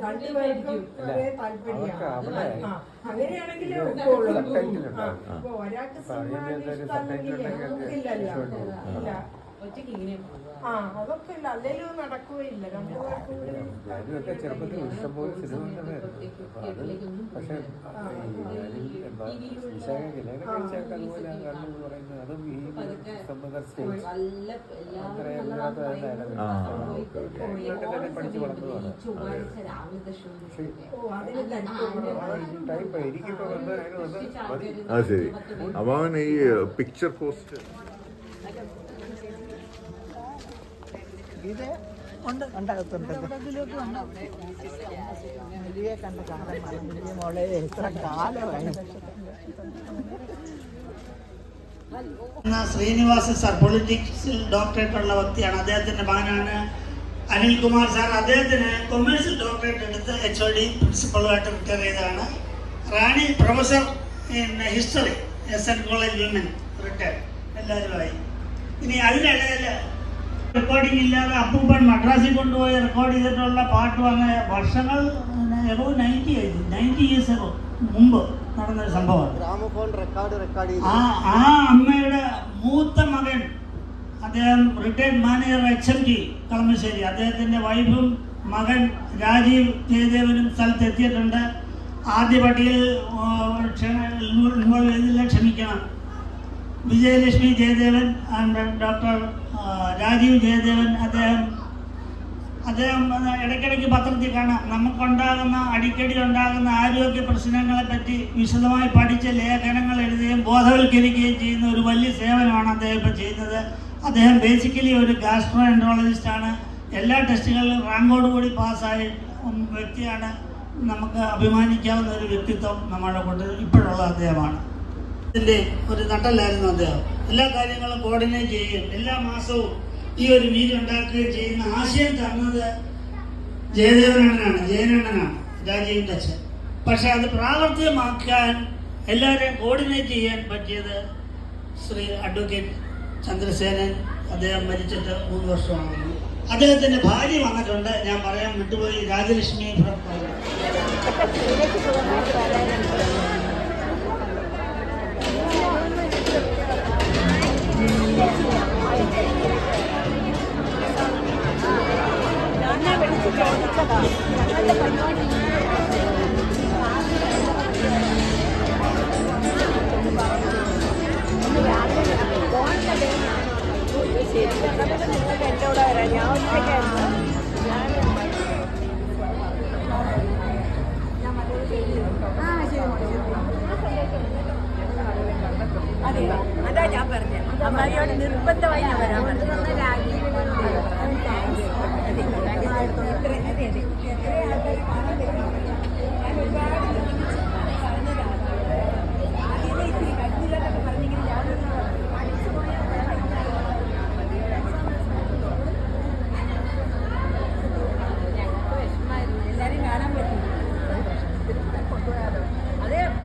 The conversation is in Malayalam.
രണ്ടുപേർക്കും ഒരേ താല്പര്യമാണ്. അങ്ങനെയാണെങ്കിൽ ഒരാൾക്ക് ഇല്ല. അതൊക്കെ ഇല്ല, അല്ലേലും നടക്കുകയില്ല. രണ്ടുപേർക്കും ചെറുപ്പത്തിൽ ഇഷ്ടംപോലെ പക്ഷെ അതും ഈ പഠിച്ചു വളർന്നതാണ്. ശരി. അപ്പൊ അവൻ ഈ പിക്ചർ പോസ്റ്റ് ഇത് ഉണ്ടാകത്തുണ്ട്. വലിയ കണ്ട കാലമാണ്. വലിയ മോളെ എത്ര കാലമായി. ശ്രീനിവാസ സാർ പൊളിറ്റിക്സിൽ ഡോക്ടറേറ്റ് ഉള്ള വ്യക്തിയാണ്. അദ്ദേഹത്തിന്റെ മകനാണ് അനിൽകുമാർ സാർ. അദ്ദേഹത്തിന് കൊമേഴ്സിൽ ഡോക്ടറേറ്റ് എടുത്ത് HOD പ്രിൻസിപ്പളുമായിട്ട് റിട്ടയർ ചെയ്തതാണ്. Rani professor in history SN college women retire എല്ലാവരുമായി. ഇനി അതിനിടയിൽ റെക്കോർഡിംഗ് ഇല്ലാതെ അപ്പൂപ്പൻ മദ്രാസിൽ കൊണ്ടുപോയി റെക്കോർഡ് ചെയ്തിട്ടുള്ള പാട്ടും അങ്ങനെ വർഷങ്ങൾ എബോ 90 years മുമ്പ് നടന്നൊരു സംഭവമാണ്. ആ അമ്മയുടെ മൂത്ത മകൻ, അദ്ദേഹം റിട്ടയർഡ് മാനേജർ HMG കളമശ്ശേരി, അദ്ദേഹത്തിൻ്റെ വൈഫും മകൻ രാജീവ് ജയദേവനും സ്ഥലത്തെത്തിയിട്ടുണ്ട്. ആദ്യ പട്ടികയിൽ ഇൻവോൾവ് ചെയ്തില്ല, ക്ഷമിക്കണം. Vijayalakshmi Jayadevan and doctor Rajeev Jayadevan. അദ്ദേഹം ഇടയ്ക്കിടയ്ക്ക് പത്രത്തിൽ കാണാം. നമുക്കുണ്ടാകുന്ന അടിക്കടി ഉണ്ടാകുന്ന ആരോഗ്യ പ്രശ്നങ്ങളെ പറ്റി വിശദമായി പഠിച്ച ലേഖനങ്ങൾ എഴുതുകയും ബോധവൽക്കരിക്കുകയും ചെയ്യുന്ന ഒരു വലിയ സേവനമാണ് അദ്ദേഹം ഇപ്പോൾ ചെയ്യുന്നത്. അദ്ദേഹം ബേസിക്കലി ഒരു ഗാസ്ട്രോ എൻട്രോളജിസ്റ്റാണ്. എല്ലാ ടെസ്റ്റുകളിലും റാങ്കോടുകൂടി പാസ്സായ വ്യക്തിയാണ്. നമുക്ക് അഭിമാനിക്കാവുന്ന ഒരു വ്യക്തിത്വം നമ്മുടെ കൊണ്ട് ഇപ്പോഴുള്ള അദ്ദേഹമാണ്. ഇതിൻ്റെ ഒരു നട്ടലായിരുന്നു അദ്ദേഹം. എല്ലാ കാര്യങ്ങളും കോർഡിനേറ്റ് ചെയ്യുകയും എല്ലാ മാസവും ഈ ഒരു മീറ്റ് ഉണ്ടാക്കുകയും ചെയ്യുന്ന ആശയം തന്നത് ജയനണ്ണനാണ്, രാജീവിൻ്റെ അച്ഛൻ. പക്ഷെ അത് പ്രാവർത്തികമാക്കാൻ എല്ലാവരെയും കോർഡിനേറ്റ് ചെയ്യാൻ പറ്റിയത് ശ്രീ അഡ്വക്കേറ്റ് ചന്ദ്രസേനൻ. അദ്ദേഹം മരിച്ചിട്ട് 3 വർഷമാകുന്നു. അദ്ദേഹത്തിൻ്റെ ഭാര്യ വന്നിട്ടുണ്ട്, ഞാൻ പറയാൻ വിട്ടുപോയി, രാജലക്ഷ്മി. അതാ ഞാൻ പറഞ്ഞത്, അമ്മാരിയോട് നിർബന്ധമായി ഞാൻ വരാൻ പറഞ്ഞു.